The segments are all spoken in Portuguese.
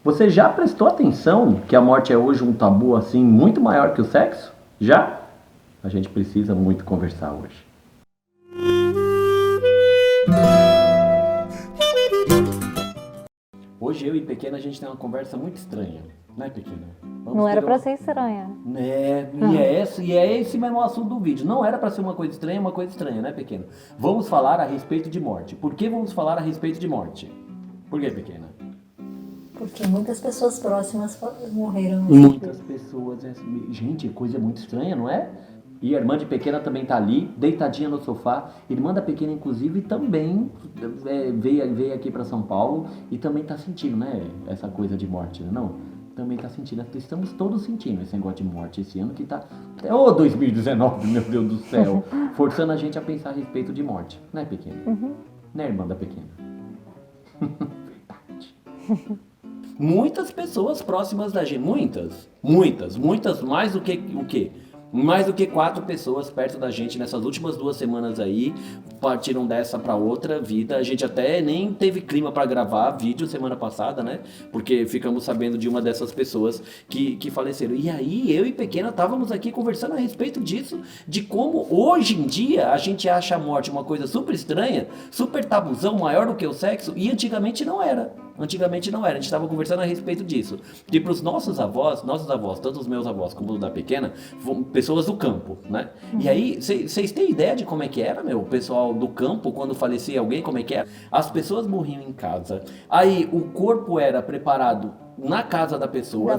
Você já prestou atenção que a morte é hoje um tabu assim muito maior que o sexo? Já? A gente precisa muito conversar hoje. Hoje eu e Pequena a gente tem uma conversa muito estranha, né, Pequena? Não era pra ser estranha. E é esse mesmo assunto do vídeo. Não era pra ser uma coisa estranha, né, Pequena? Vamos falar a respeito de morte. Por que vamos falar a respeito de morte? Por que, Pequena? Porque muitas pessoas próximas morreram. Muitas pessoas. Gente, coisa muito estranha, não é? E a irmã de Pequena também tá ali, deitadinha no sofá. Irmã da Pequena, inclusive, também veio aqui pra São Paulo e também tá sentindo, né? Essa coisa de morte, não? Também tá sentindo. Estamos todos sentindo esse negócio de morte esse ano que tá... Ô, 2019, meu Deus do céu! Forçando a gente a pensar a respeito de morte, né, Pequena? Uhum. Né, irmã da Pequena? Verdade. Muitas pessoas próximas da gente, muitas, mais do que o quê? Mais do que 4 pessoas perto da gente nessas últimas 2 semanas aí, partiram dessa pra outra vida. A gente até nem teve clima pra gravar vídeo semana passada, né? Porque ficamos sabendo de uma dessas pessoas que faleceram. E aí, eu e Pequena estávamos aqui conversando a respeito disso, de como hoje em dia a gente acha a morte uma coisa super estranha, super tabuzão, maior do que o sexo, e antigamente não era. A gente estava conversando a respeito disso. E para os nossos avós, tanto os meus avós como os da Pequena, pessoas do campo, né? E aí, vocês têm ideia de como é que era, meu? O pessoal do campo, quando falecia alguém, como é que era? As pessoas morriam em casa. Aí, o corpo era preparado na casa da pessoa,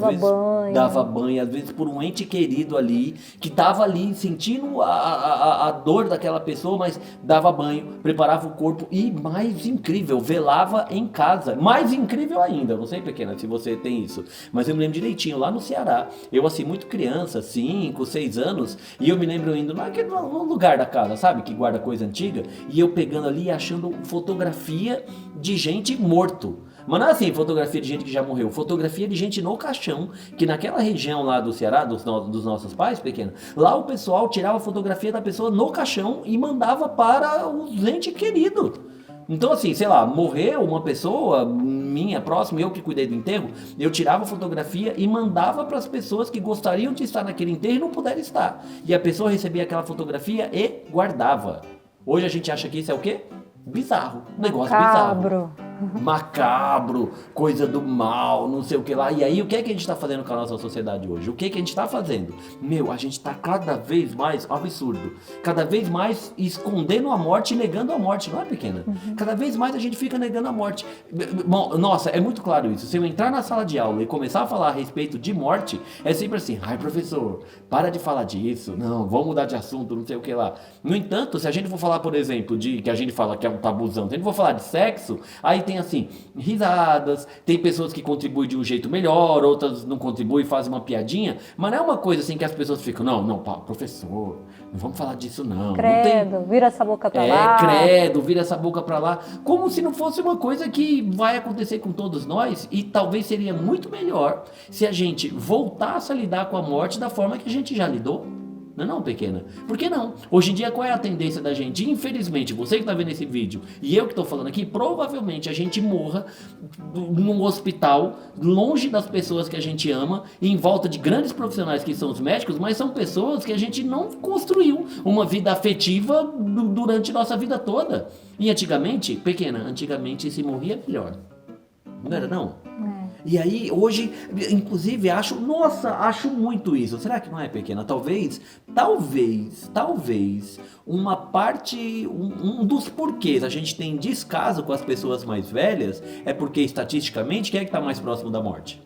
dava banho, às vezes por um ente querido ali, que tava ali sentindo a dor daquela pessoa, mas dava banho, preparava o corpo e, mais incrível, velava em casa. Mais incrível ainda, não sei, Pequena, se você tem isso, mas eu me lembro direitinho, lá no Ceará, eu assim, muito criança, 5, 6 anos, e eu me lembro indo no lugar da casa, sabe, que guarda coisa antiga, e eu pegando ali e achando fotografia de gente morto. Mas não é assim, fotografia de gente que já morreu, fotografia de gente no caixão, que naquela região lá do Ceará, dos nossos pais, Pequena, lá o pessoal tirava fotografia da pessoa no caixão e mandava para os entes queridos. Então assim, sei lá, morreu uma pessoa minha, próxima, eu que cuidei do enterro, eu tirava fotografia e mandava para as pessoas que gostariam de estar naquele enterro e não puderam estar. E a pessoa recebia aquela fotografia e guardava. Hoje a gente acha que isso é o quê? Bizarro, negócio bizarro. Macabro, coisa do mal, não sei o que lá. E aí, o que é que a gente tá fazendo com a nossa sociedade hoje? O que é que a gente tá fazendo? Meu, a gente tá cada vez mais absurdo, cada vez mais escondendo a morte e negando a morte, não é, Pequena? Cada vez mais a gente fica negando a morte. Nossa, é muito claro isso. Se eu entrar na sala de aula e começar a falar a respeito de morte, é sempre assim, ai, professor, para de falar disso, não, vamos mudar de assunto, não sei o que lá. No entanto, se a gente for falar, por exemplo, de que a gente fala que é um tabuzão, se a gente for falar de sexo, aí tem assim, risadas, tem pessoas que contribuem de um jeito melhor, outras não contribuem e fazem uma piadinha, mas não é uma coisa assim que as pessoas ficam, não, professor, não vamos falar disso não. Credo, não tem... vira essa boca pra lá. Credo, vira essa boca pra lá. Como se não fosse uma coisa que vai acontecer com todos nós e talvez seria muito melhor se a gente voltasse a lidar com a morte da forma que a gente já lidou. Não, Pequena. Por que não? Hoje em dia, qual é a tendência da gente? Infelizmente, você que está vendo esse vídeo e eu que estou falando aqui, provavelmente a gente morra num hospital, longe das pessoas que a gente ama, em volta de grandes profissionais que são os médicos, mas são pessoas que a gente não construiu uma vida afetiva durante nossa vida toda. E antigamente, Pequena, antigamente se morria melhor. Não era não? E aí, hoje, inclusive, acho muito isso. Será que não é, Pequena? Talvez, uma parte, um dos porquês a gente tem descaso com as pessoas mais velhas é porque, estatisticamente, quem é que está mais próximo da morte?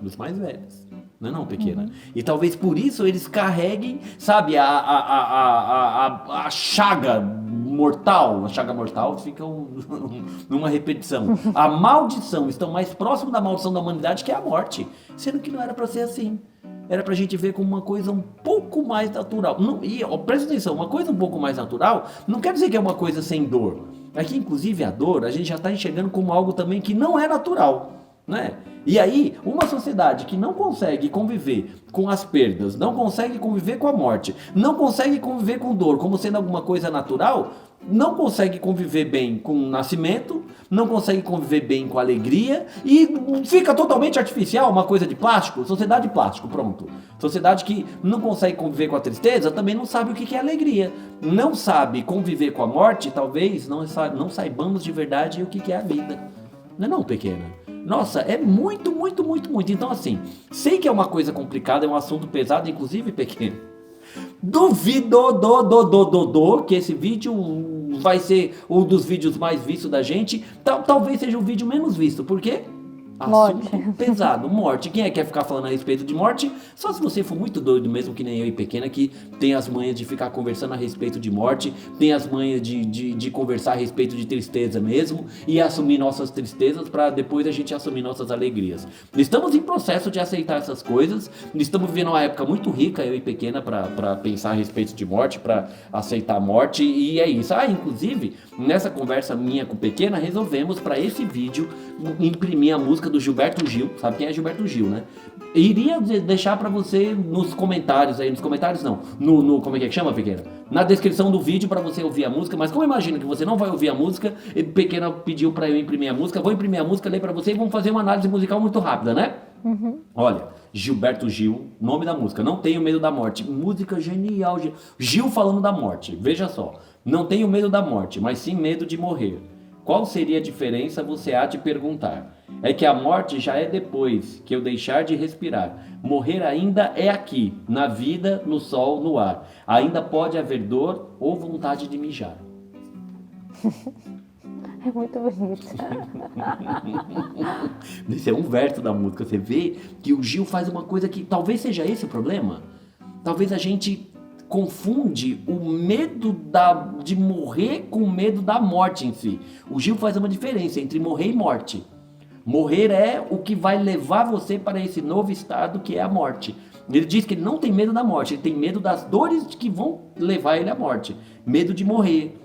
Os mais velhos. Não, Pequena? E talvez por isso eles carreguem, sabe, a chaga mortal. A chaga mortal fica numa repetição. A maldição, estão mais próximo da maldição da humanidade que é a morte. Sendo que não era para ser assim. Era pra gente ver como uma coisa um pouco mais natural. Presta atenção, uma coisa um pouco mais natural não quer dizer que é uma coisa sem dor. Aqui, inclusive, a dor a gente já está enxergando como algo também que não é natural. Né? E aí, uma sociedade que não consegue conviver com as perdas, não consegue conviver com a morte, não consegue conviver com dor como sendo alguma coisa natural, não consegue conviver bem com o nascimento, não consegue conviver bem com a alegria e fica totalmente artificial, uma coisa de plástico, sociedade de plástico, pronto. Sociedade que não consegue conviver com a tristeza, também não sabe o que é alegria. Não sabe conviver com a morte, talvez não saibamos de verdade o que é a vida. Não é não, pequena? Nossa, é muito, muito, muito, muito. Então assim, sei que é uma coisa complicada, é um assunto pesado, inclusive, pequeno. Duvido que esse vídeo vai ser um dos vídeos mais vistos da gente. Talvez seja o vídeo menos visto. Por quê? Assunto Morte. pesado, morte. Quem é que quer ficar falando a respeito de morte? Só se você for muito doido mesmo, que nem eu e pequena, que tem as manhas de ficar conversando a respeito de morte, tem as manhas de conversar a respeito de tristeza mesmo, e assumir nossas tristezas para depois a gente assumir nossas alegrias. Estamos em processo de aceitar essas coisas, estamos vivendo uma época muito rica, eu e pequena, para pensar a respeito de morte, para aceitar a morte, e é isso. Inclusive, nessa conversa minha com pequena, resolvemos para esse vídeo imprimir a música do Gilberto Gil. Sabe quem é Gilberto Gil, né? Iria deixar pra você nos comentários aí, no como é que chama, pequena? Na descrição do vídeo pra você ouvir a música, mas como eu imagino que você não vai ouvir a música, pequena pediu pra eu imprimir a música, vou imprimir a música, ler pra você e vamos fazer uma análise musical muito rápida, né? Olha, Gilberto Gil, nome da música, Não Tenho Medo da Morte, música genial, Gil falando da morte, veja só, não tenho medo da morte, mas sim medo de morrer. Qual seria a diferença, você há de perguntar? É que a morte já é depois que eu deixar de respirar. Morrer ainda é aqui, na vida, no sol, no ar. Ainda pode haver dor ou vontade de mijar. É muito bonito. Esse é um verso da música. Você vê que o Gil faz uma coisa que talvez seja esse o problema. Talvez a gente confunde o medo de morrer com o medo da morte em si. O Gil faz uma diferença entre morrer e morte. Morrer é o que vai levar você para esse novo estado que é a morte. Ele diz que ele não tem medo da morte, ele tem medo das dores que vão levar ele à morte. Medo de morrer.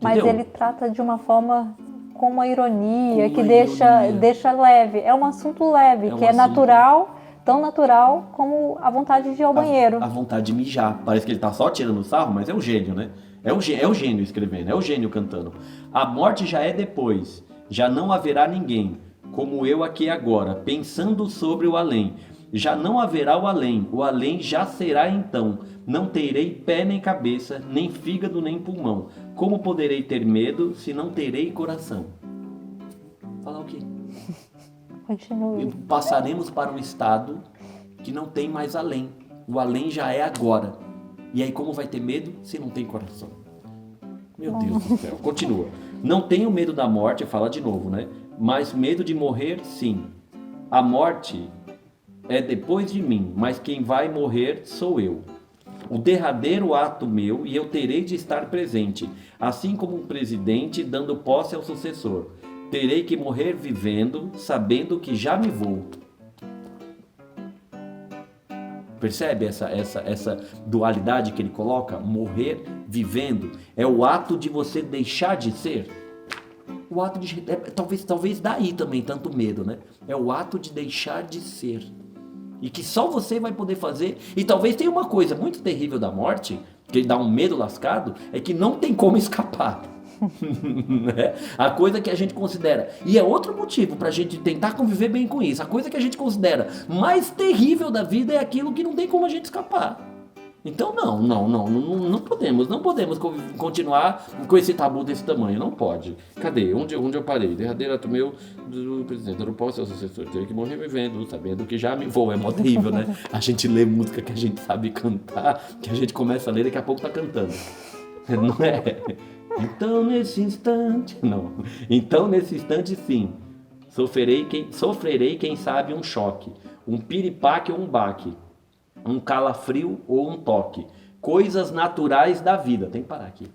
Mas Entendeu? ele trata de uma forma com uma ironia, Com que uma deixa, ironia. deixa leve. É um assunto leve, É um que é assunto- natural, tão natural como a vontade de ir ao banheiro. A vontade de mijar. Parece que ele tá só tirando sarro, mas é o gênio, né? É o gênio escrevendo, é o gênio cantando. A morte já é depois, já não haverá ninguém, como eu aqui agora, pensando sobre o além. Já não haverá o além já será então. Não terei pé nem cabeça, nem fígado nem pulmão. Como poderei ter medo se não terei coração? Falar o quê? Continue. Passaremos para um estado que não tem mais além. O além já é agora. E aí como vai ter medo se não tem coração? Meu Deus do céu. Continua. Não tenho medo da morte, fala de novo, né? Mas medo de morrer, sim. A morte é depois de mim, mas quem vai morrer sou eu. O derradeiro ato meu e eu terei de estar presente, assim como um presidente dando posse ao sucessor. Terei que morrer vivendo, sabendo que já me vou. Percebe essa dualidade que ele coloca? Morrer vivendo é o ato de você deixar de ser. O ato de talvez daí também tanto medo, né? É o ato de deixar de ser. E que só você vai poder fazer. E talvez tenha uma coisa muito terrível da morte, que dá um medo lascado, é que não tem como escapar. Né? A coisa que a gente considera, e é outro motivo pra gente tentar conviver bem com isso, a coisa que a gente considera mais terrível da vida é aquilo que não tem como a gente escapar. Então não podemos continuar com esse tabu desse tamanho, não pode. Cadê? Onde eu parei? Derradeiro ato meu do presidente, eu não posso ser o sucessor, teria que morrer vivendo, sabendo que já me vou, é mó terrível, né? A gente lê música que a gente sabe cantar, que a gente começa a ler e daqui a pouco tá cantando, não é? Então nesse instante, sim, sofrerei quem sabe um choque, um piripaque ou um baque, um calafrio ou um toque. Coisas naturais da vida. Tem que parar aqui.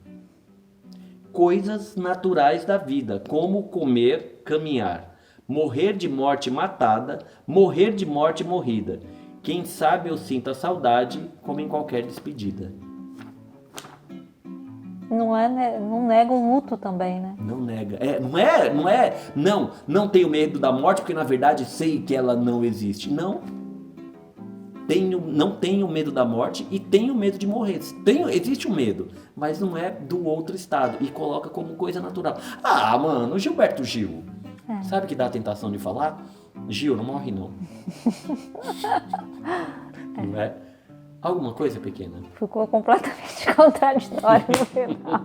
Coisas naturais da vida, como comer, caminhar. Morrer de morte matada, morrer de morte morrida. Quem sabe eu sinta saudade, como em qualquer despedida. Não nega o luto também, né? Não nega. Não tenho medo da morte, porque na verdade sei que ela não existe. Não. não tenho medo da morte e tenho medo de morrer. Existe um medo, mas não é do outro estado. E coloca como coisa natural. Ah, mano, Gilberto Gil. Sabe que dá a tentação de falar? Gil, não morre não. Não é? Alguma coisa pequena? Ficou completamente contraditório no final.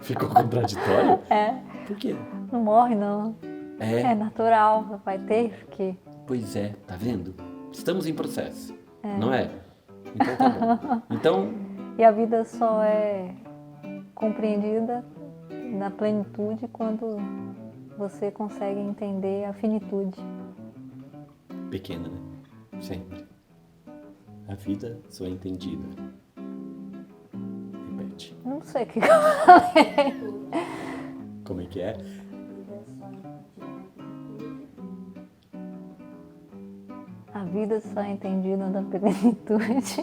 Ficou contraditório? É. Por quê? Não morre, não. É. É natural, vai ter que... Pois é, tá vendo? Estamos em processo, não é? Então tá bom. Então, E a vida só é compreendida na plenitude quando você consegue entender a finitude. pequena, né? Sempre. A vida só é entendida. Repete. Não sei o que eu falei. Como é que é? A vida só é entendida na plenitude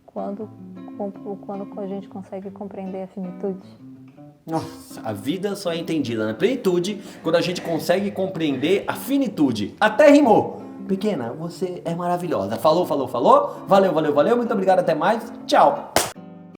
quando a gente consegue compreender a finitude. Nossa, a vida só é entendida na plenitude quando a gente consegue compreender a finitude. Até rimou! Pequena, você é maravilhosa. Falou, falou, falou. Valeu, valeu, valeu. Muito obrigado, até mais. Tchau!